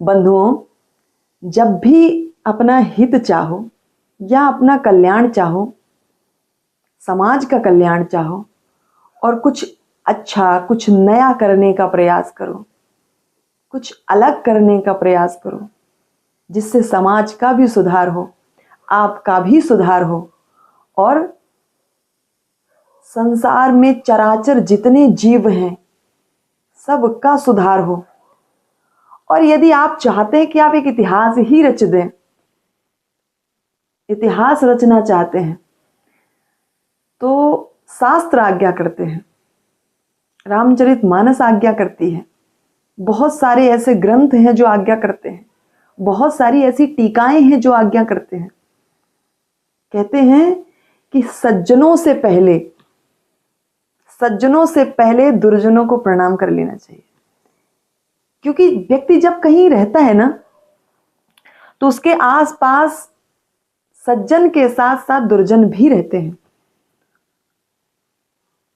बंधुओं, जब भी अपना हित चाहो या अपना कल्याण चाहो, समाज का कल्याण चाहो और कुछ अच्छा, कुछ नया करने का प्रयास करो, कुछ अलग करने का प्रयास करो, जिससे समाज का भी सुधार हो, आपका भी सुधार हो और संसार में चराचर जितने जीव हैं सबका सुधार हो। और यदि आप चाहते हैं कि आप एक इतिहास ही रच दें, इतिहास रचना चाहते हैं, तो शास्त्र आज्ञा करते हैं, रामचरितमानस आज्ञा करती है, बहुत सारे ऐसे ग्रंथ हैं जो आज्ञा करते हैं, बहुत सारी ऐसी टीकाएं हैं जो आज्ञा करते हैं। कहते हैं कि सज्जनों से पहले दुर्जनों को प्रणाम कर लेना चाहिए। क्योंकि व्यक्ति जब कहीं रहता है ना, तो उसके आसपास सज्जन के साथ साथ दुर्जन भी रहते हैं।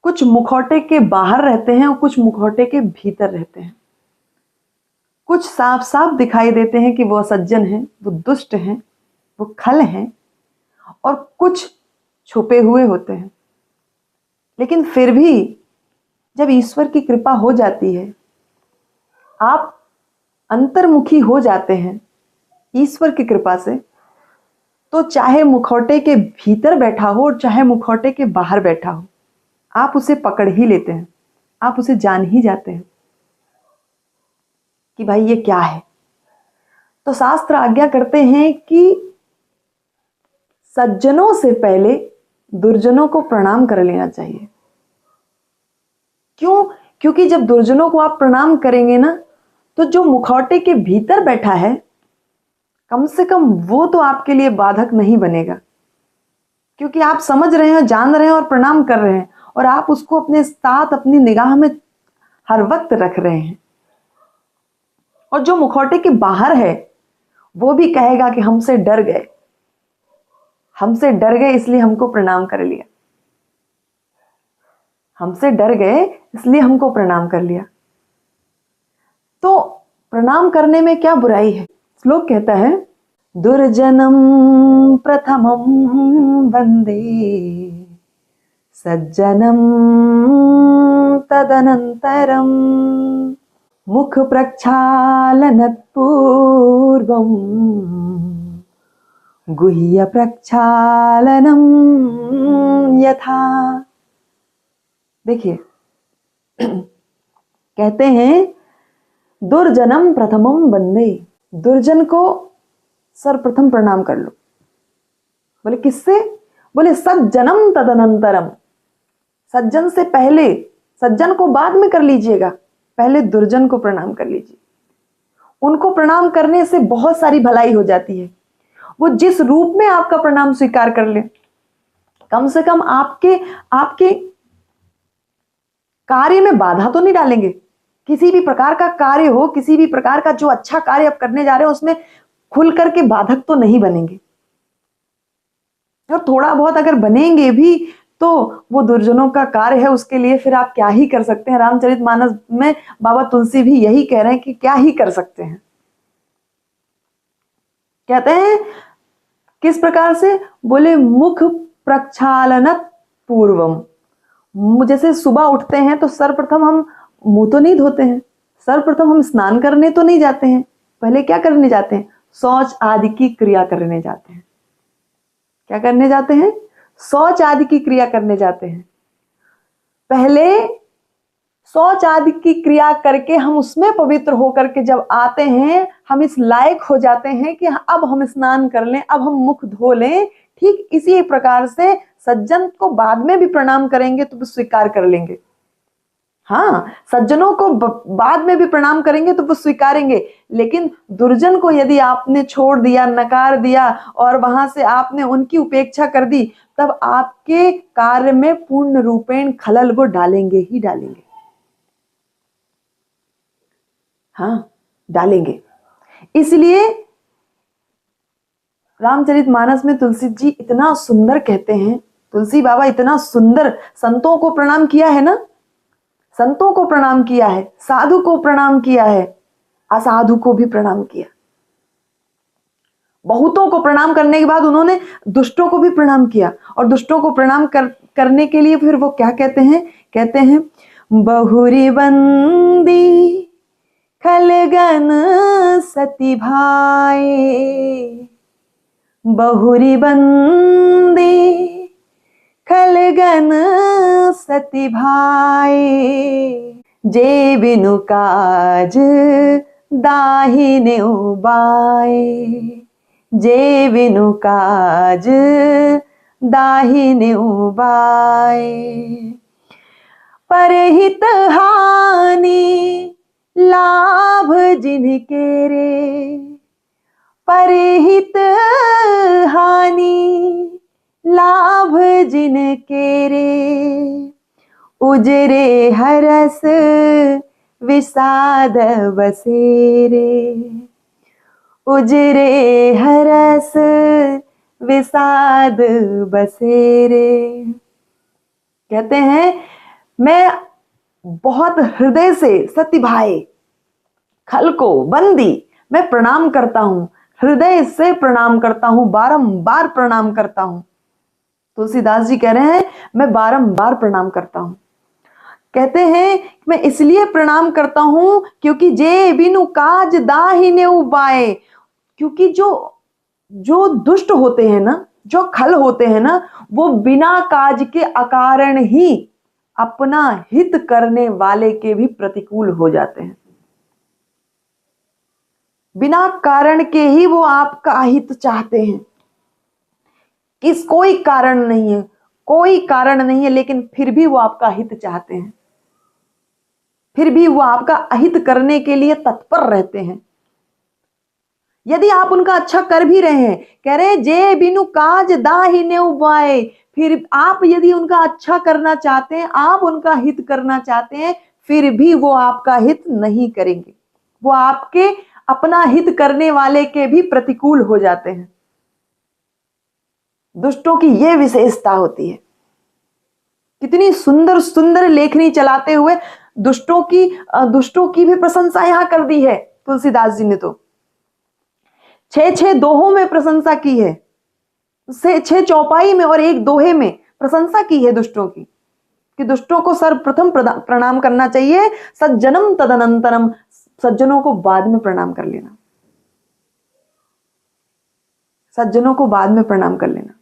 कुछ मुखौटे के बाहर रहते हैं और कुछ मुखौटे के भीतर रहते हैं। कुछ साफ साफ दिखाई देते हैं कि वो सज्जन हैं, वो दुष्ट हैं, वो खल हैं, और कुछ छुपे हुए होते हैं। लेकिन फिर भी जब ईश्वर की कृपा हो जाती है, आप अंतर्मुखी हो जाते हैं ईश्वर की कृपा से, तो चाहे मुखौटे के भीतर बैठा हो और चाहे मुखौटे के बाहर बैठा हो, आप उसे पकड़ ही लेते हैं, आप उसे जान ही जाते हैं कि भाई ये क्या है। तो शास्त्र आज्ञा करते हैं कि सज्जनों से पहले दुर्जनों को प्रणाम कर लेना चाहिए। क्यों? क्योंकि जब दुर्जनों को आप प्रणाम करेंगे ना, तो जो मुखौटे के भीतर बैठा है, कम से कम वो तो आपके लिए बाधक नहीं बनेगा। क्योंकि आप समझ रहे हैं, जान रहे हैं और प्रणाम कर रहे हैं, और आप उसको अपने साथ अपनी निगाह में हर वक्त रख रहे हैं। और जो मुखौटे के बाहर है, वो भी कहेगा कि हमसे डर गए, इसलिए हमको प्रणाम कर लिया, हमसे डर गए इसलिए हमको प्रणाम कर लिया। तो प्रणाम करने में क्या बुराई है? श्लोक कहता है, दुर्जनम प्रथमम वंदे सज्जनम तदनंतरम मुख प्रक्षालनत् पूर्वम गुह्य प्रक्षालनम यथा। देखिए, कहते हैं दुर्जनम प्रथमम वंदे, दुर्जन को सर्वप्रथम प्रणाम कर लो। बोले किससे? बोले सज्जनम तदनंतरम, सज्जन से पहले, सज्जन को बाद में कर लीजिएगा, पहले दुर्जन को प्रणाम कर लीजिए। उनको प्रणाम करने से बहुत सारी भलाई हो जाती है। वो जिस रूप में आपका प्रणाम स्वीकार कर ले, कम से कम आपके कार्य में बाधा तो नहीं डालेंगे। किसी भी प्रकार का कार्य हो, किसी भी प्रकार का जो अच्छा कार्य आप करने जा रहे हो, उसमें खुल करके बाधक तो नहीं बनेंगे। और थोड़ा बहुत अगर बनेंगे भी तो वो दुर्जनों का कार्य है, उसके लिए फिर आप क्या ही कर सकते हैं। रामचरितमानस में बाबा तुलसी भी यही कह रहे हैं कि क्या ही कर सकते हैं। कहते हैं किस प्रकार से? बोले मुख प्रक्षालनत् पूर्वम, जैसे सुबह उठते हैं तो सर्वप्रथम हम मुंह तो नहीं धोते हैं, सर्वप्रथम हम स्नान करने तो नहीं जाते हैं, पहले क्या करने जाते हैं? शौच आदि की क्रिया करने जाते हैं। क्या करने जाते हैं? शौच आदि की क्रिया करने जाते हैं। पहले शौच आदि की क्रिया करके हम उसमें पवित्र होकर के जब आते हैं, हम इस लायक हो जाते हैं कि अब हम स्नान कर लें, अब हम मुख धो लें। ठीक इसी प्रकार से सज्जन को बाद में भी प्रणाम करेंगे तो स्वीकार कर लेंगे। हाँ, सज्जनों को बाद में भी प्रणाम करेंगे तो वो स्वीकारेंगे। लेकिन दुर्जन को यदि आपने छोड़ दिया, नकार दिया और वहां से आपने उनकी उपेक्षा कर दी, तब आपके कार्य में पूर्ण रूपेण खलल वो डालेंगे ही डालेंगे। हाँ, डालेंगे। इसलिए रामचरितमानस में तुलसी जी इतना सुंदर कहते हैं, तुलसी बाबा इतना सुंदर संतों को प्रणाम किया है ना, संतों को प्रणाम किया है, साधु को प्रणाम किया है, असाधु को भी प्रणाम किया। बहुतों को प्रणाम करने के बाद उन्होंने दुष्टों को भी प्रणाम किया, और दुष्टों को प्रणाम करने के लिए फिर वो क्या कहते हैं, कहते हैं बहुरी बंदी खलगन सती भाई, बहुरी बंदी खलगन सती भाई, जे बिनु काज दाहिने उबाए, जे बिनु काज दाहिने उबाए, परहित हानि लाभ जिनके रे, परहित हानि लाभ जिनके रे, उजरे हरस विषाद बसेरे, उजरे हरस विषाद बसेरे। कहते हैं मैं बहुत हृदय से सती भाई खल को बंदी मैं प्रणाम करता हूं, हृदय से प्रणाम करता हूं, बारंबार प्रणाम करता हूं। तुलसीदास जी कह रहे हैं मैं बारंबार प्रणाम करता हूं। कहते हैं मैं इसलिए प्रणाम करता हूं क्योंकि जे बिनु काज दाहिने उबाए, क्योंकि जो दुष्ट होते हैं ना, जो खल होते हैं ना, वो बिना काज के अकारण ही अपना हित करने वाले के भी प्रतिकूल हो जाते हैं। बिना कारण के ही वो आपका हित चाहते हैं, कोई कारण नहीं है, कोई कारण नहीं है, लेकिन फिर भी वो आपका हित चाहते हैं, फिर भी वो आपका अहित करने के लिए तत्पर रहते हैं। यदि आप उनका अच्छा कर भी रहे हैं, कह रहे हैं जे बिनु काज दाहिने उबाए, फिर आप यदि उनका अच्छा करना चाहते हैं, आप उनका हित करना चाहते हैं, फिर भी वो आपका हित नहीं करेंगे, वो आपके अपना हित करने वाले के भी प्रतिकूल हो जाते हैं। दुष्टों की यह विशेषता होती है। कितनी सुंदर सुंदर लेखनी चलाते हुए दुष्टों की भी प्रशंसा यहां कर दी है तुलसीदास जी ने। तो 6 दोहों में प्रशंसा की है, 6 चौपाई में और 1 दोहे में प्रशंसा की है दुष्टों की, कि दुष्टों को सर्वप्रथम प्रणाम करना चाहिए, सज्जनम तदनंतरम, सज्जनों को बाद में प्रणाम कर लेना, सज्जनों को बाद में प्रणाम कर लेना।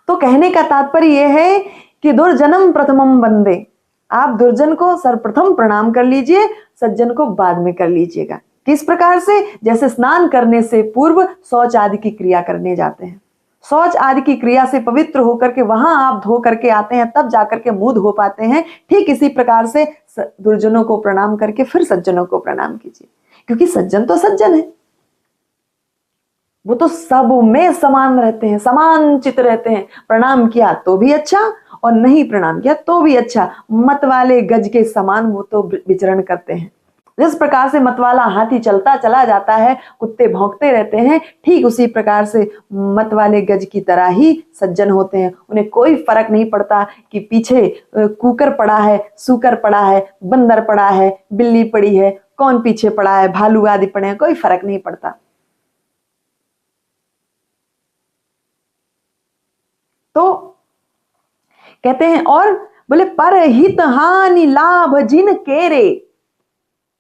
तो कहने का तात्पर्य यह है कि दुर्जनम प्रथमम वंदे, आप दुर्जन को सर्वप्रथम प्रणाम कर लीजिए, सज्जन को बाद में कर लीजिएगा। किस प्रकार से? जैसे स्नान करने से पूर्व शौच आदि की क्रिया करने जाते हैं, शौच आदि की क्रिया से पवित्र होकर के वहां आप धो करके आते हैं, तब जाकर के मुंह धो पाते हैं। ठीक इसी प्रकार से दुर्जनों को प्रणाम करके फिर सज्जनों को प्रणाम कीजिए, क्योंकि सज्जन तो सज्जन है, वो तो सब में समान रहते हैं, समान चित रहते हैं। प्रणाम किया तो भी अच्छा और नहीं प्रणाम किया तो भी अच्छा, मत वाले गज के समान वो तो विचरण करते हैं। जिस प्रकार से मतवाला हाथी चलता चला जाता है, कुत्ते भौंकते रहते हैं, ठीक उसी प्रकार से मत वाले गज की तरह ही सज्जन होते हैं। उन्हें कोई फर्क नहीं पड़ता कि पीछे कुकर पड़ा है, सूकर पड़ा है, बंदर पड़ा है, बिल्ली पड़ी है, कौन पीछे पड़ा है, भालू आदि पड़े हैं, कोई फर्क नहीं पड़ता। तो कहते हैं और बोले परहित हानि लाभ जिन केरे,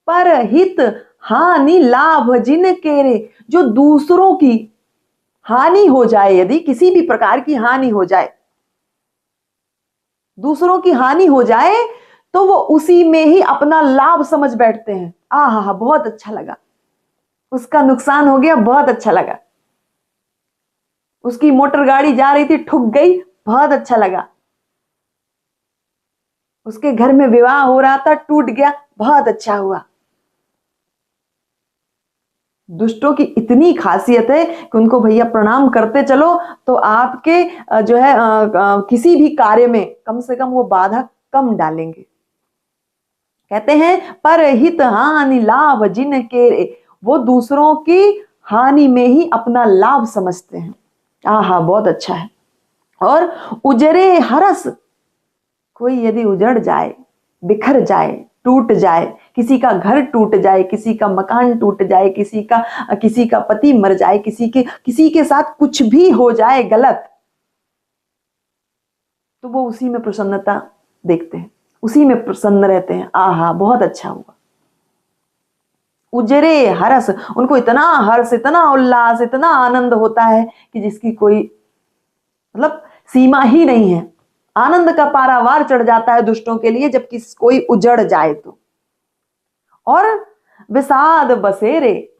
परहित हानि लाभ जिन केरे, जो दूसरों की हानि हो जाए, यदि किसी भी प्रकार की हानि हो जाए, दूसरों की हानि हो जाए तो वो उसी में ही अपना लाभ समझ बैठते हैं। आहा बहुत अच्छा लगा, उसका नुकसान हो गया, बहुत अच्छा लगा, उसकी मोटर गाड़ी जा रही थी ठुक गई, बहुत अच्छा लगा, उसके घर में विवाह हो रहा था टूट गया, बहुत अच्छा हुआ। दुष्टों की इतनी खासियत है कि उनको भैया प्रणाम करते चलो तो आपके जो है किसी भी कार्य में कम से कम वो बाधा कम डालेंगे। कहते हैं परहित हानि लाभ जिन केरे, वो दूसरों की हानि में ही अपना लाभ समझते हैं। आहा बहुत अच्छा है। और उजरे हरस, कोई यदि उजड़ जाए, बिखर जाए, टूट जाए, किसी का घर टूट जाए, किसी का मकान टूट जाए, किसी का पति मर जाए, किसी के साथ कुछ भी हो जाए गलत, तो वो उसी में प्रसन्नता देखते हैं, उसी में प्रसन्न रहते हैं। आहा, बहुत अच्छा हुआ। उजरे हरस, उनको इतना हर्ष, इतना उल्लास, इतना आनंद होता है कि जिसकी कोई मतलब सीमा ही नहीं है। आनंद का पारावार चढ़ जाता है दुष्टों के लिए जब कोई उजड़ जाए तो। और विषाद बसेरे,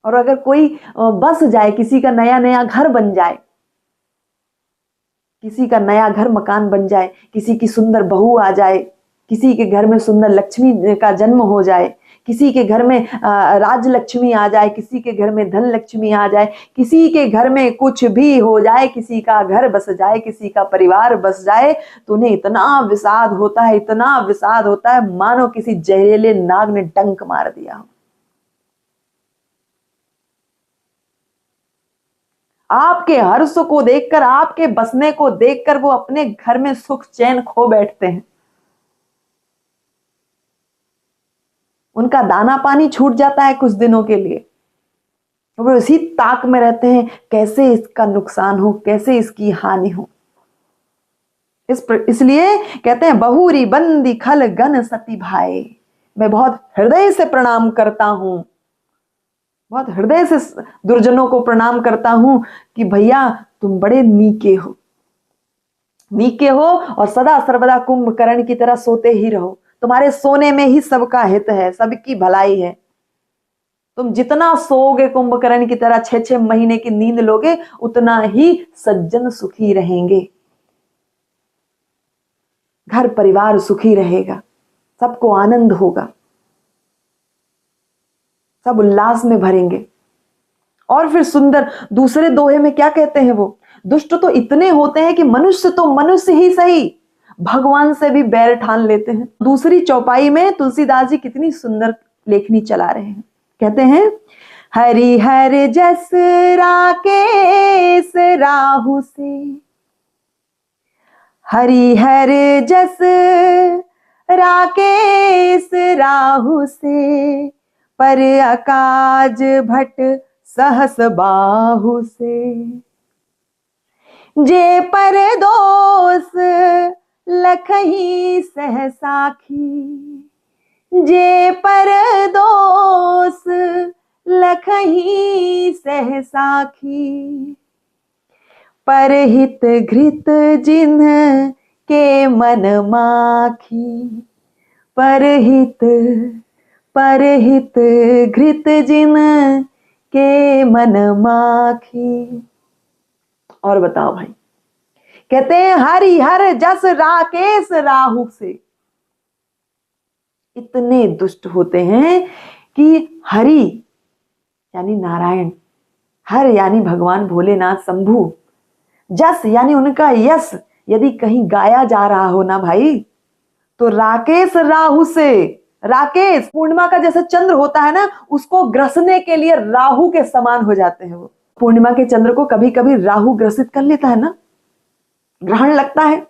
और अगर कोई बस जाए, किसी का नया नया घर बन जाए, किसी का नया घर मकान बन जाए, किसी की सुंदर बहू आ जाए, किसी के घर में सुंदर लक्ष्मी का जन्म हो जाए, किसी के घर में राज लक्ष्मी आ जाए, किसी के घर में धन लक्ष्मी आ जाए, किसी के घर में कुछ भी हो जाए, किसी का घर बस जाए, किसी का परिवार बस जाए, तो उन्हें इतना विषाद होता है, इतना विषाद होता है मानो किसी जहरीले नाग ने डंक मार दिया हो। आपके हर्ष को देखकर, आपके बसने को देखकर वो अपने घर में सुख चैन खो बैठते हैं। उनका दाना पानी छूट जाता है कुछ दिनों के लिए, वो इसी ताक में रहते हैं कैसे इसका नुकसान हो, कैसे इसकी हानि हो। इसलिए कहते हैं बहुरी बंदी खल गन सती भाई। मैं बहुत हृदय से प्रणाम करता हूं, बहुत हृदय से दुर्जनों को प्रणाम करता हूं कि भैया तुम बड़े नीके हो, नीके हो और सदा सर्वदा कुंभकर्ण की तरह सोते ही रहो। तुम्हारे सोने में ही सबका हित है, सबकी भलाई है। तुम जितना सोओगे कुंभकर्ण की तरह, 6-6 महीने की नींद लोगे, उतना ही सज्जन सुखी रहेंगे, घर परिवार सुखी रहेगा, सबको आनंद होगा, सब उल्लास में भरेंगे। और फिर सुंदर दूसरे दोहे में क्या कहते हैं वो, दुष्ट तो इतने होते हैं कि मनुष्य तो मनुष्य ही सही, भगवान से भी बैर ठान लेते हैं। दूसरी चौपाई में तुलसीदास जी कितनी सुंदर लेखनी चला रहे हैं। कहते हैं हरि हर जस राकेश राहु से, हरि हर जस राकेश राहु से, पर अकाज भट सहस बाहु से, जे पर दोष लखही सह साखी, जे पर दोष लखही सह साखी, परहित घृत जिन्ह के मन माखी, परहित घृत जिन्ह के मन माखी। और बताओ भाई, कहते हैं हरि हर जस राकेश राहु से, इतने दुष्ट होते हैं कि हरि यानी नारायण, हर यानी भगवान भोलेनाथ शंभु, जस यानी उनका यश यदि कहीं गाया जा रहा हो ना भाई, तो राकेश राहु से, राकेश पूर्णिमा का जैसे चंद्र होता है ना, उसको ग्रसने के लिए राहु के समान हो जाते हैं वो। पूर्णिमा के चंद्र को कभी कभी राहु ग्रसित कर लेता है ना, ग्रहण लगता है।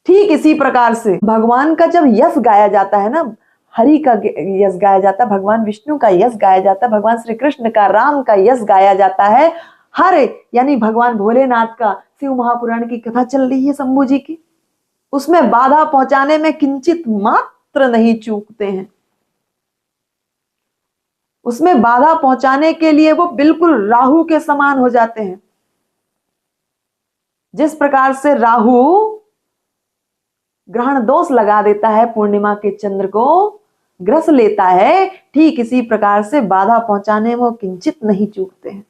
ठीक इसी प्रकार से भगवान का जब यश गाया जाता है ना, हरि का यश गाया जाता है, भगवान विष्णु का यश गाया जाता है, भगवान श्री कृष्ण का, राम का यश गाया जाता है, हर यानी भगवान भोलेनाथ का, शिव महापुराण की कथा चल रही है शंभू जी की, उसमें बाधा पहुंचाने में किंचित मात्र नहीं चूकते हैं। उसमें बाधा पहुंचाने के लिए वो बिल्कुल राहु के समान हो जाते हैं। जिस प्रकार से राहु ग्रहण दोष लगा देता है, पूर्णिमा के चंद्र को ग्रस लेता है, ठीक इसी प्रकार से बाधा पहुंचाने में वो किंचित नहीं चूकते हैं।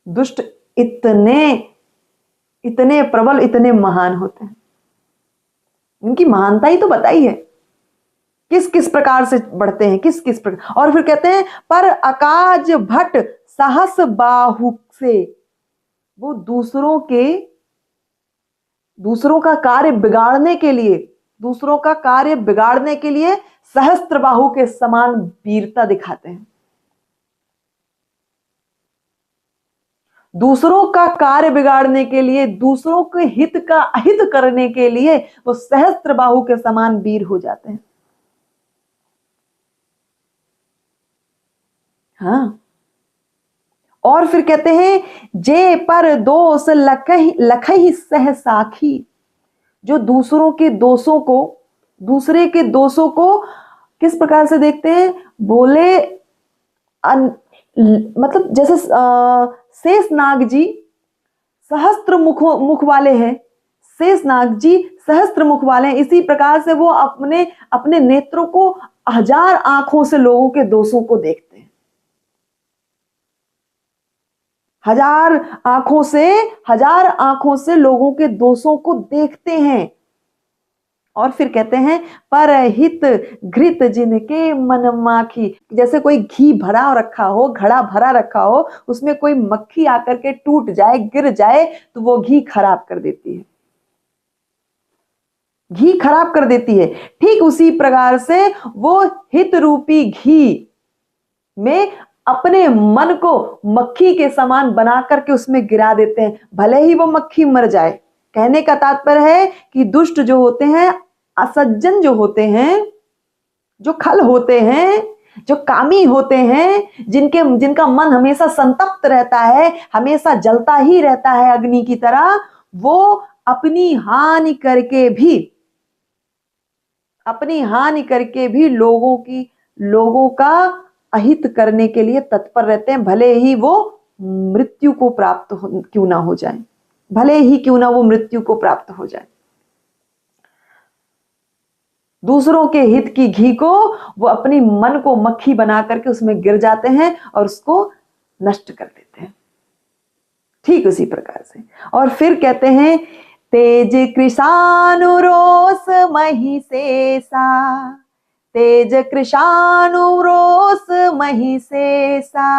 दुष्ट इतने प्रबल, इतने महान होते हैं। इनकी महानता ही तो बताई है, किस किस प्रकार से बढ़ते हैं, किस किस प्रकार। और फिर कहते हैं पर अकाज भट सहस बाहु से, वो दूसरों का कार्य बिगाड़ने के लिए सहस्त्र बाहु के समान वीरता दिखाते हैं। दूसरों का कार्य बिगाड़ने के लिए, दूसरों के हित का अहित करने के लिए वो सहस्त्र बाहु के समान वीर हो जाते हैं। हाँ, और फिर कहते हैं जे पर दोष लखहि सह साखी। जो दूसरों के दोषों को, दूसरे के दोषों को किस प्रकार से देखते हैं, बोले मतलब जैसे शेषनाग जी सहस्त्र मुख वाले हैं, शेषनाग जी सहस्त्र मुख वाले हैं, इसी प्रकार से वो अपने अपने नेत्रों को हजार आंखों से लोगों के दोषों को देखते हैं। हजार आंखों से लोगों के दोषों को देखते हैं। और फिर कहते हैं परहित घृत जिनके मन माखी। जैसे कोई घी भरा रखा हो, घड़ा भरा रखा हो, उसमें कोई मक्खी आकर के टूट जाए, गिर जाए, तो वो घी खराब कर देती है, घी खराब कर देती है। ठीक उसी प्रकार से वो हित रूपी घी में अपने मन को मक्खी के समान बना करके उसमें गिरा देते हैं, भले ही वो मक्खी मर जाए। कहने का तात्पर्य है कि दुष्ट जो होते हैं, असज्जन जो होते हैं, जो खल होते हैं, जो कामी होते हैं, जिनका मन हमेशा संतप्त रहता है, हमेशा जलता ही रहता है अग्नि की तरह, वो अपनी हानि करके भी लोगों का अहित करने के लिए तत्पर रहते हैं, भले ही वो मृत्यु को प्राप्त क्यों ना हो जाए, भले ही क्यों ना वो मृत्यु को प्राप्त हो जाए। दूसरों के हित की घी को वो अपनी मन को मक्खी बना करके उसमें गिर जाते हैं और उसको नष्ट कर देते हैं। ठीक उसी प्रकार से। और फिर कहते हैं तेज कृशानुरोष महिषेषा, तेज कृशानुरोष महिषेषा,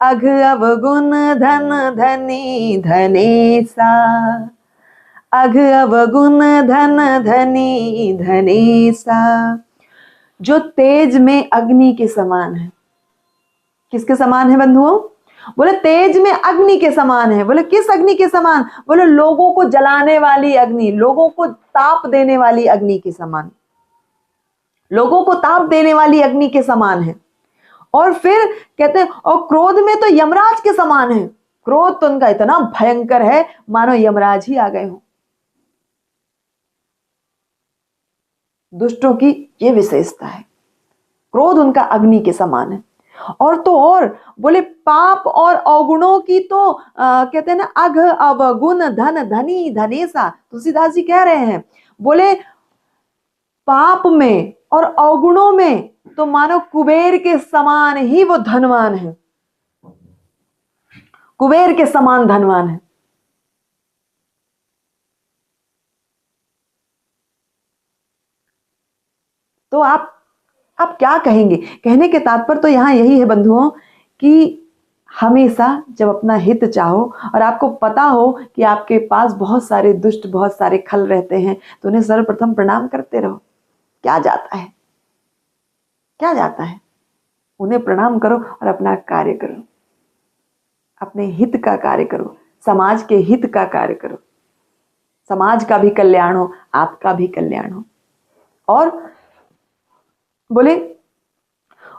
अघ अवगुण धन धनी धनेसा, अघ अवगुण धन धनी धनेसा। जो तेज में अग्नि के समान है। किसके समान है बंधुओं? बोले तेज में अग्नि के समान है। बोले किस अग्नि के समान? बोले लोगों को जलाने वाली अग्नि, लोगों को ताप देने वाली अग्नि के समान, लोगों को ताप देने वाली अग्नि के समान है। और फिर कहते हैं और क्रोध में तो यमराज के समान है। क्रोध तो उनका इतना भयंकर है मानो यमराज ही आ गए हो। दुष्टों की यह विशेषता है, क्रोध उनका अग्नि के समान है। और तो और बोले पाप और अवगुणों की तो कहते हैं ना, अघ अवगुण धन धनी धनेसा। तुलसीदास जी कह रहे हैं, बोले पाप में और अवगुणों में तो मानो कुबेर के समान ही वो धनवान है, कुबेर के समान धनवान है। तो आप क्या कहेंगे? कहने के तात्पर्य तो यहां यही है बंधुओं कि हमेशा जब अपना हित चाहो और आपको पता हो कि आपके पास बहुत सारे दुष्ट, बहुत सारे खल रहते हैं, तो उन्हें सर्वप्रथम प्रणाम करते रहो। क्या जाता है, क्या जाता है? उन्हें प्रणाम करो और अपना कार्य करो, अपने हित का कार्य करो, समाज के हित का कार्य करो। समाज का भी कल्याण हो, आपका भी कल्याण हो। और बोले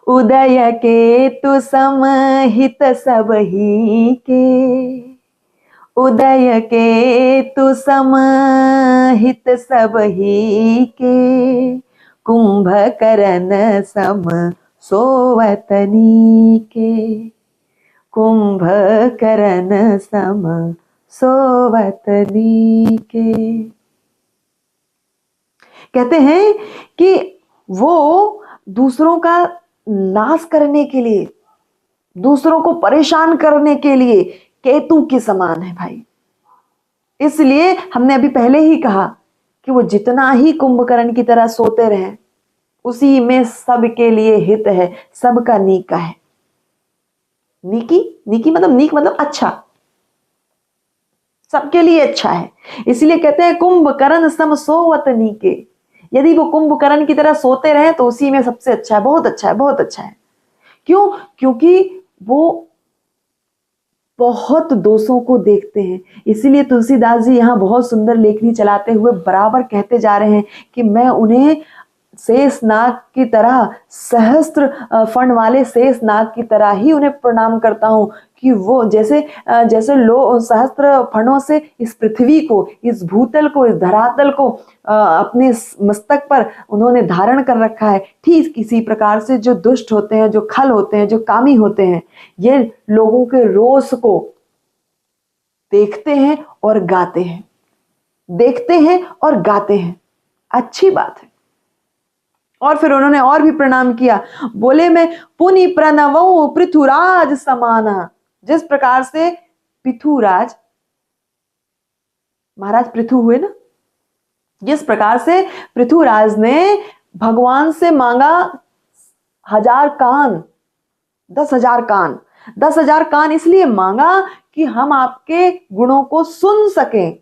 उदय के तु समहित सब ही के, उदय के तु समहित सब ही के, कुंभकर्ण सम सोवतनी के, कुंभकर्ण सम सोवतनी के। कहते हैं कि वो दूसरों का नाश करने के लिए, दूसरों को परेशान करने के लिए केतु के समान है भाई। इसलिए हमने अभी पहले ही कहा कि वो जितना ही कुंभकर्ण की तरह सोते रहे, उसी में सबके लिए हित है, सबका नीका है। नीकी मतलब नीक मतलब अच्छा, सबके लिए अच्छा है। इसलिए कहते हैं कुंभकर्ण सम सोवत नीके। यदि वो कुंभकर्ण की तरह सोते रहे तो उसी में सबसे अच्छा है, बहुत अच्छा है, बहुत अच्छा है। क्यों? क्योंकि वो बहुत दोषों को देखते हैं। इसीलिए तुलसीदास जी यहाँ बहुत सुंदर लेखनी चलाते हुए बराबर कहते जा रहे हैं कि मैं उन्हें शेष नाग की तरह, सहस्त्र फण वाले शेष नाग की तरह ही उन्हें प्रणाम करता हूँ कि वो जैसे जैसे सहस्त्र फणों से इस पृथ्वी को, इस भूतल को, इस धरातल को अपने मस्तक पर उन्होंने धारण कर रखा है, ठीक इसी प्रकार से जो दुष्ट होते हैं, जो खल होते हैं, जो कामी होते हैं, ये लोगों के रोष को देखते हैं और गाते हैं, देखते हैं और गाते हैं। अच्छी बात है। और फिर उन्होंने और भी प्रणाम किया, बोले मैं पुनि प्रणवऊ पृथुराज समाना। जिस प्रकार से पृथुराज, महाराज पृथु हुए ना, जिस प्रकार से पृथुराज ने भगवान से मांगा 1000 कान, 10,000 कान, 10,000 कान इसलिए मांगा कि हम आपके गुणों को सुन सकें।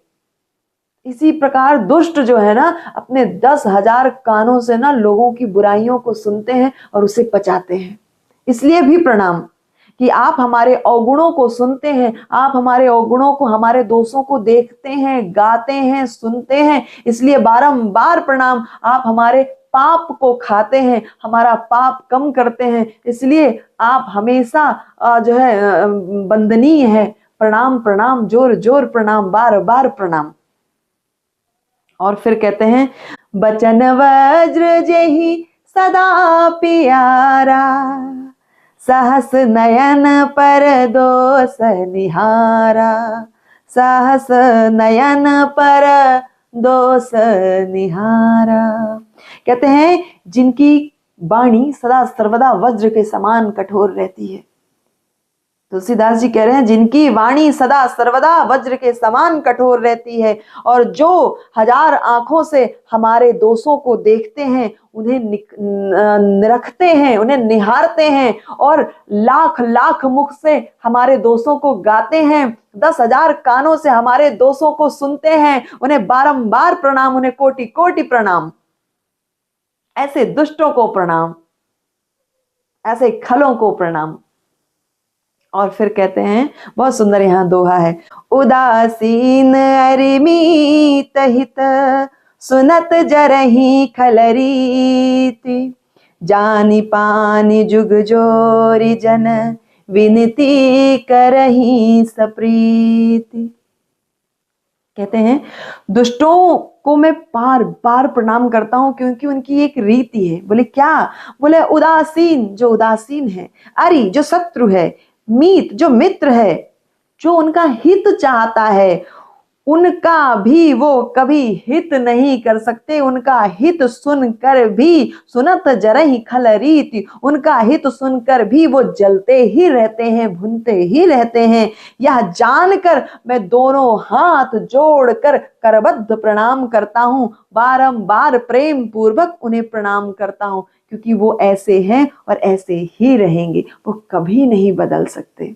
इसी प्रकार दुष्ट जो है ना, अपने 10,000 कानों से ना लोगों की बुराइयों को सुनते हैं और उसे पचाते हैं। इसलिए भी प्रणाम कि आप हमारे अवगुणों को सुनते हैं, आप हमारे अवगुणों को, हमारे दोषों को देखते हैं, गाते हैं, सुनते हैं। इसलिए बारंबार प्रणाम। आप हमारे पाप को खाते हैं, हमारा पाप कम करते हैं, इसलिए आप हमेशा जो है वंदनीय है। प्रणाम प्रणाम, जोर जोर प्रणाम, बार बार प्रणाम। और फिर कहते हैं, बचन वज्र जेहि सदा प्यारा, सहस नयन पर दोष निहारा, सहस नयन पर दोष निहारा। कहते हैं जिनकी वाणी सदा सर्वदा वज्र के समान कठोर रहती है। तुलसीदास जी कह रहे हैं जिनकी वाणी सदा सर्वदा वज्र के समान कठोर रहती है, और जो 1000 आंखों से हमारे दोषों को देखते हैं, उन्हें निरखते हैं, उन्हें निहारते हैं, और लाख लाख मुख से हमारे दोषों को गाते हैं, 10,000 कानों से हमारे दोषों को सुनते हैं, उन्हें बारंबार प्रणाम, उन्हें कोटि कोटि प्रणाम। ऐसे दुष्टों को प्रणाम, ऐसे खलों को प्रणाम। और फिर कहते हैं, बहुत सुंदर यहाँ दोहा है, उदासीन अरिमीत हित, सुनत जरहि खलरीति, जानि पानि जुग जोरी जन, विनती करहि सप्रीति। कहते हैं दुष्टों को मैं बार बार प्रणाम करता हूं क्योंकि उनकी एक रीति है। बोले क्या? बोले उदासीन, जो उदासीन है, अरि जो शत्रु है, मीत जो मित्र है, जो उनका हित चाहता है, उनका भी वो कभी हित नहीं कर सकते। उनका हित सुनकर भी, सुनत जरहि खलरीति, उनका हित सुनकर भी वो जलते ही रहते हैं, भुनते ही रहते हैं। यह जानकर मैं दोनों हाथ जोड़कर करबद्ध प्रणाम करता हूँ, बारंबार प्रेम पूर्वक उन्हें प्रणाम करता हूँ, क्योंकि वो ऐसे हैं और ऐसे ही रहेंगे, वो कभी नहीं बदल सकते।